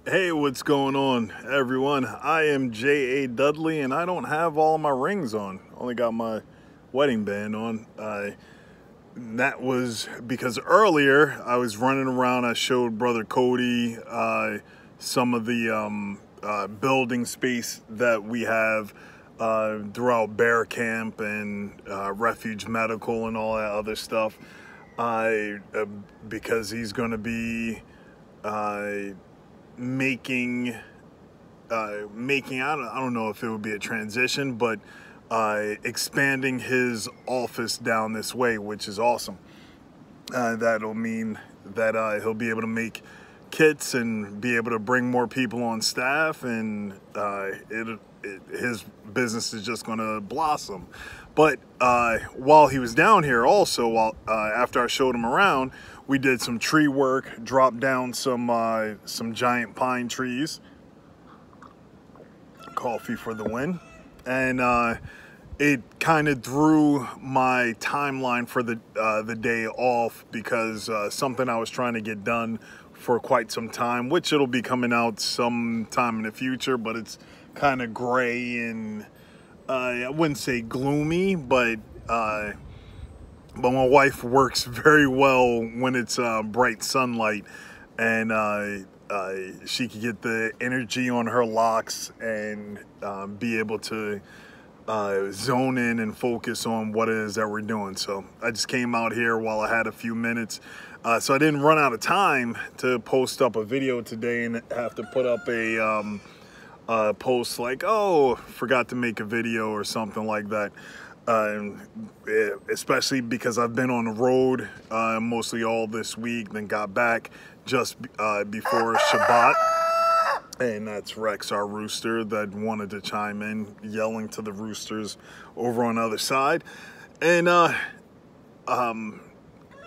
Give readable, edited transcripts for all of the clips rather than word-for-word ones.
Hey, what's going on, everyone? I am J.A. Dudley, and I don't have all my rings on. Only got my wedding band on. That was because earlier I was running around. I showed Brother Cody some of the building space that we have throughout Bear Camp and Refuge Medical and all that other stuff. Because he's going to be making I don't know if it would be a transition, but expanding his office down this way, which is awesome. That'll mean that he'll be able to make kits and be able to bring more people on staff, and his business is just going to blossom. But while he was down here also, after I showed him around, we did some tree work, dropped down some giant pine trees. Coffee for the win. And it kind of threw my timeline for the day off, because something I was trying to get done for quite some time, which it'll be coming out sometime in the future, but it's kind of gray and I wouldn't say gloomy, but my wife works very well when it's bright sunlight, and she can get the energy on her locks and be able to zone in and focus on what it is that we're doing. So I just came out here while I had a few minutes, so I didn't run out of time to post up a video today and have to put up a post like, oh, forgot to make a video or something like that. Especially because I've been on the road mostly all this week, then got back just before Shabbat. And that's Rex, our rooster, that wanted to chime in, yelling to the roosters over on the other side. And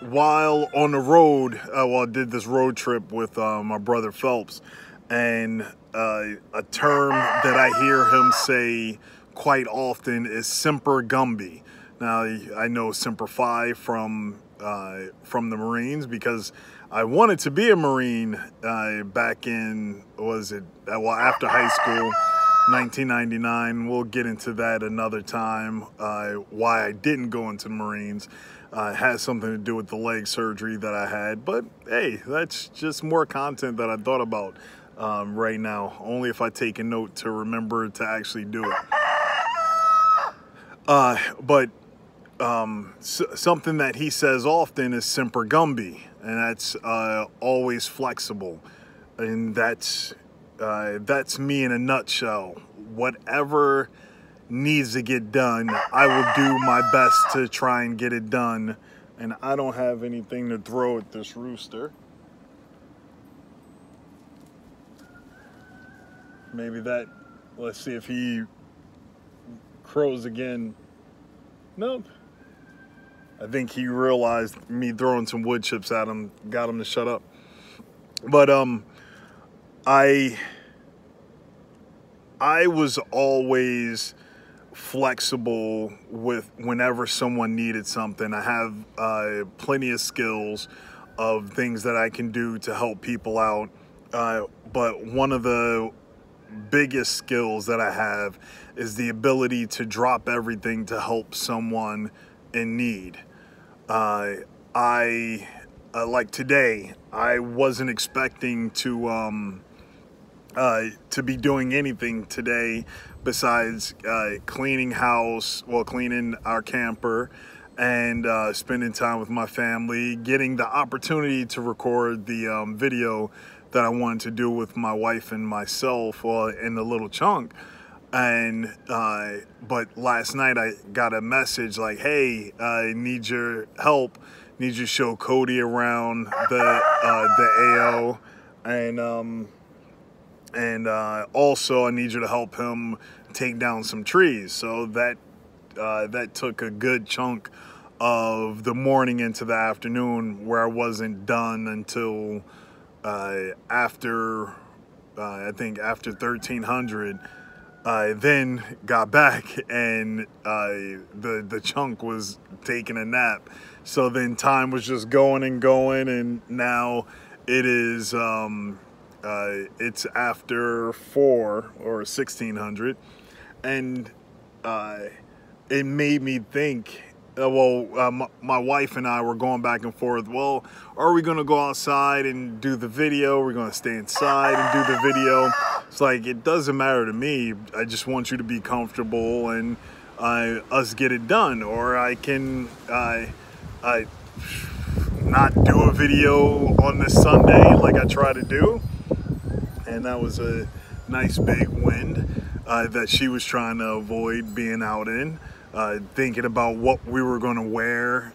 while on the road, I did this road trip with my brother Phelps, and a term that I hear him say quite often is Semper Gumby. Now, I know Semper Fi from the Marines, because I wanted to be a Marine back in, after high school, 1999. We'll get into that another time, why I didn't go into the Marines. It has something to do with the leg surgery that I had, but hey, that's just more content that I thought about right now, only if I take a note to remember to actually do it. Something that he says often is Semper Gumby, and that's always flexible, and that's me in a nutshell. Whatever needs to get done, I will do my best to try and get it done. And I don't have anything to throw at this rooster. Maybe that. Let's see if he crows again. Nope. I think he realized me throwing some wood chips at him got him to shut up. But I was always flexible with whenever someone needed something. I have plenty of skills of things that I can do to help people out. But one of the biggest skills that I have is the ability to drop everything to help someone in need. Like today, I wasn't expecting to be doing anything today besides cleaning our camper, and spending time with my family, getting the opportunity to record the video that I wanted to do with my wife and myself in the little chunk. And but last night I got a message like, hey, I need your help, need you to show Cody around the AO, and also I need you to help him take down some trees. So that took a good chunk of the morning into the afternoon, where I wasn't done until after I think after 1300. I then got back, and the chunk was taking a nap. So then time was just going and going, and now it is It's after 4 or 1600, and it made me think. My wife and I were going back and forth. Well, are we going to go outside and do the video? Are we going to stay inside and do the video? It's like, it doesn't matter to me. I just want you to be comfortable and us get it done. Or I can not do a video on this Sunday like I try to do. And that was a nice big wind that she was trying to avoid being out in. Thinking about what we were going to wear,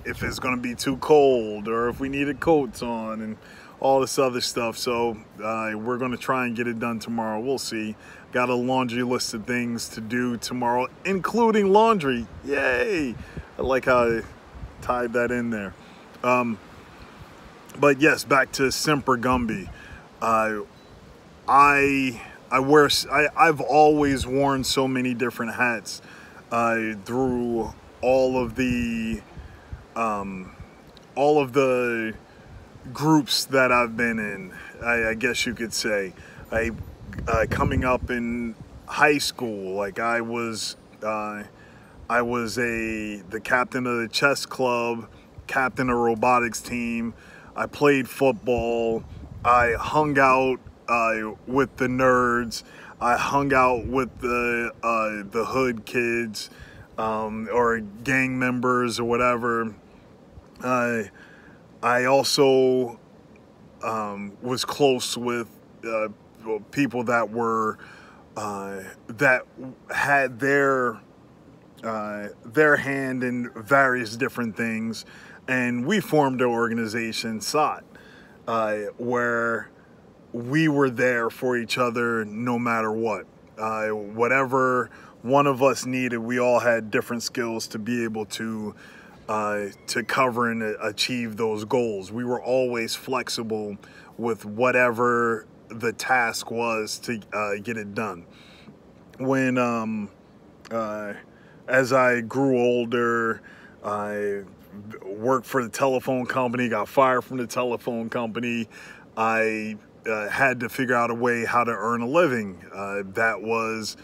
if it's going to be too cold, or if we needed coats on, and all this other stuff. So we're going to try and get it done tomorrow. We'll see. Got a laundry list of things to do tomorrow, including laundry. Yay! I like how I tied that in there. But yes, back to Semper Gumby. I've always worn so many different hats. Through all of the groups that I've been in, I guess you could say. Coming up in high school, like I was the captain of the chess club, captain of robotics team. I played football. I hung out with the nerds. I hung out with the hood kids, or gang members or whatever. I also was close with people that were that had their hand in various different things, and we formed an organization, SOT, where we were there for each other no matter what. Whatever one of us needed, we all had different skills to be able to cover and achieve those goals. We were always flexible with whatever the task was to get it done. When as I grew older, I worked for the telephone company, got fired from the telephone company. I had to figure out a way how to earn a living. That was,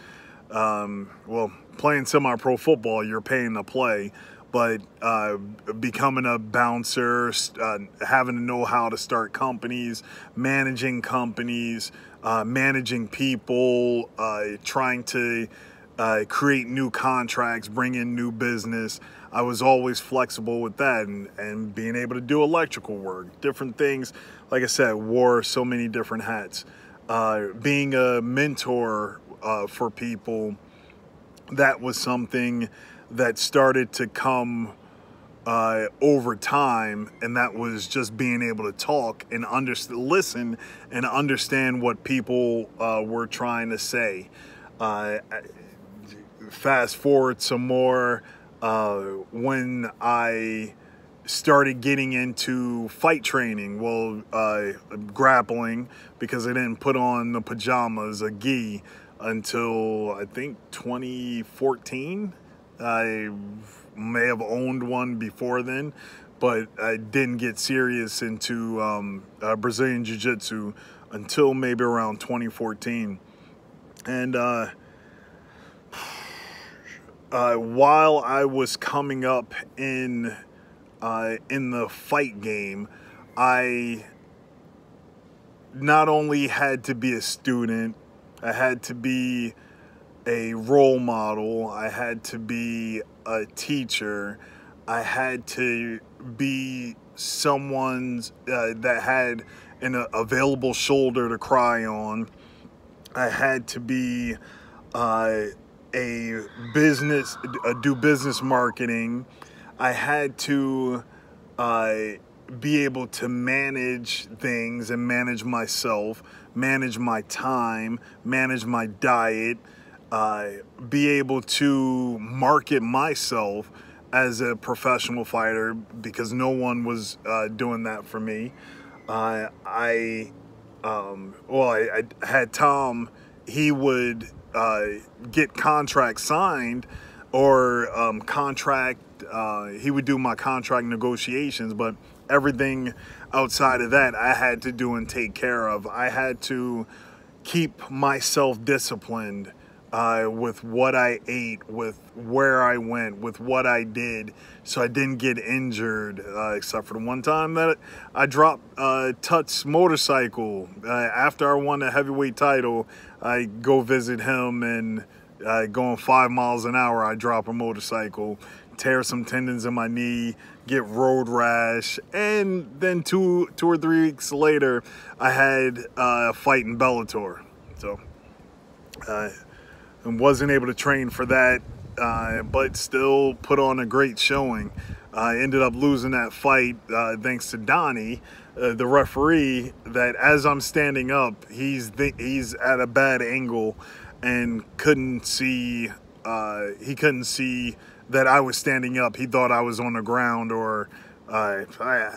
well, playing semi-pro football, you're paying to play, but becoming a bouncer, having to know how to start companies, managing people, trying to create new contracts, bring in new business. I was always flexible with that, and being able to do electrical work, different things. Like I said, wore so many different hats. Being a mentor for people, that was something that started to come over time, and that was just being able to talk and listen and understand what people were trying to say. Fast forward some more, when I started getting into fight training, grappling, because I didn't put on the pajamas, a gi, until I think 2014. I may have owned one before then, but I didn't get serious into Brazilian Jiu-Jitsu until maybe around 2014. And while I was coming up in the fight game, I not only had to be a student, I had to be a role model, I had to be a teacher, I had to be someone that had an available shoulder to cry on. I had to be do business marketing. I had to be able to manage things and manage myself, manage my time, manage my diet, be able to market myself as a professional fighter, because no one was doing that for me. I had Tom. He would get contracts signed, or he would do my contract negotiations, but everything outside of that, I had to do and take care of. I had to keep myself disciplined with what I ate, with where I went, with what I did, so I didn't get injured, except for the one time that I dropped Tut's motorcycle. After I won the heavyweight title, I go visit him, and going 5 miles an hour, I drop a motorcycle, tear some tendons in my knee, get road rash, and then two or 3 weeks later, I had a fight in Bellator. So and wasn't able to train for that, but still put on a great showing. I ended up losing that fight thanks to Donnie, the referee, that as I'm standing up, he's at a bad angle and couldn't see, he couldn't see that I was standing up. He thought I was on the ground, or I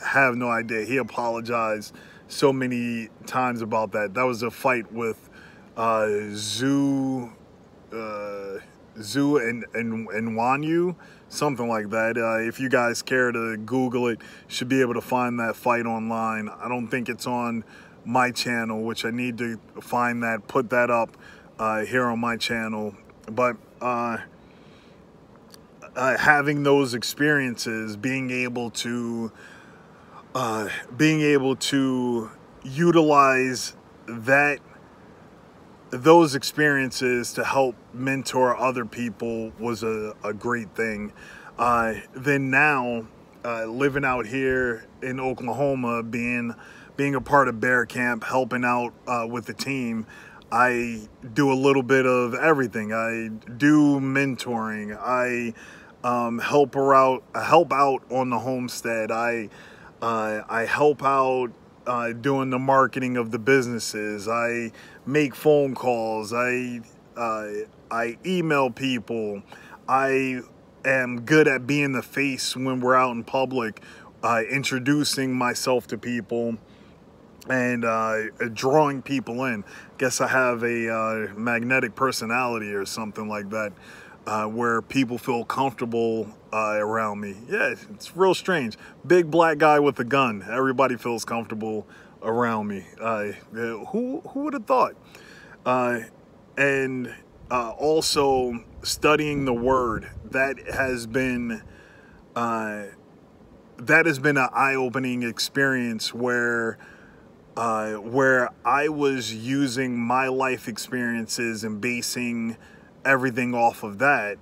have no idea. He apologized so many times about that. That was a fight with Zhu and Wanyu, something like that. If you guys care to Google it, should be able to find that fight online. I don't think it's on my channel, which I need to find that, put that up here on my channel. But having those experiences, being able to utilize those experiences to help mentor other people was a great thing. Then now, living out here in Oklahoma, being a part of Bear Camp, helping out with the team, I do a little bit of everything. I do mentoring. I help out on the homestead. I help out doing the marketing of the businesses. I make phone calls. I email people. I am good at being the face when we're out in public, introducing myself to people and drawing people in. Guess I have a magnetic personality or something like that, where people feel comfortable around me. Yeah, it's real strange. Big black guy with a gun. Everybody feels comfortable around me. Who would have thought? And also studying the Word. That has been an eye-opening experience where I was using my life experiences and basing everything off of that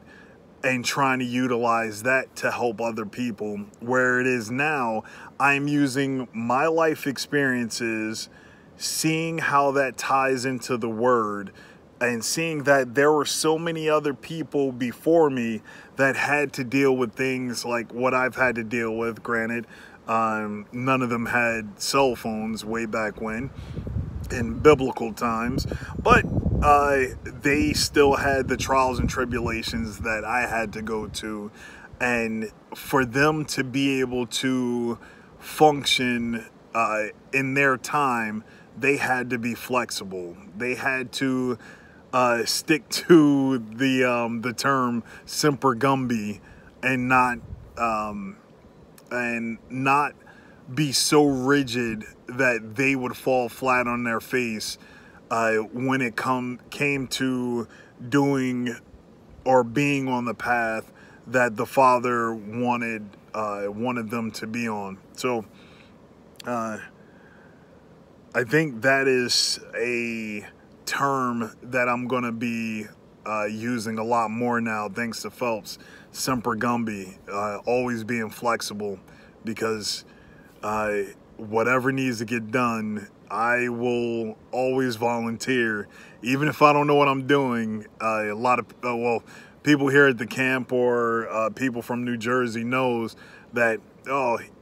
and trying to utilize that to help other people. Where it is now, I'm using my life experiences, seeing how that ties into the Word, and seeing that there were so many other people before me that had to deal with things like what I've had to deal with. Granted, none of them had cell phones way back when, in biblical times, but they still had the trials and tribulations that I had to go to. And for them to be able to function in their time, they had to be flexible. They had to stick to the term Semper Gumby and not be so rigid that they would fall flat on their face when it came to doing or being on the path that the Father wanted them to be on. So I think that is a term that I'm going to be using a lot more now, thanks to Phelps. Semper Gumby, always being flexible, because whatever needs to get done, I will always volunteer, even if I don't know what I'm doing. A lot of people here at the camp, or people from New Jersey, knows that,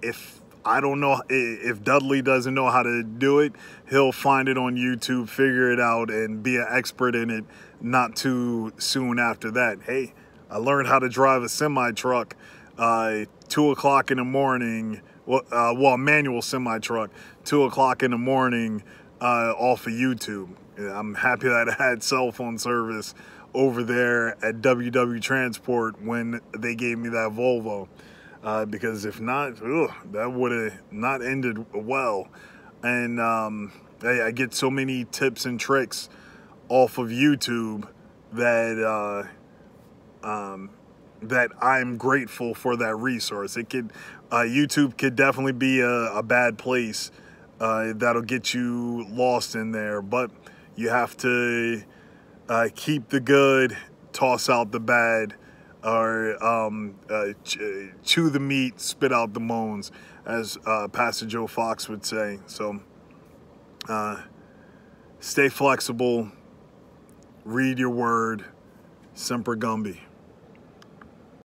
if I don't know, if Dudley doesn't know how to do it, he'll find it on YouTube, figure it out, and be an expert in it not too soon after that. Hey, I learned how to drive a semi-truck 2 o'clock in the morning. A manual semi-truck, 2 o'clock in the morning, off of YouTube. I'm happy that I had cell phone service over there at WW Transport when they gave me that Volvo. because if not, that would have not ended well. And I get so many tips and tricks off of YouTube that that I'm grateful for that resource. It could YouTube could definitely be a bad place that'll get you lost in there, but you have to keep the good, toss out the bad, or chew the meat, spit out the moans, as Pastor Joe Fox would say. So stay flexible, read your word. Semper Gumby.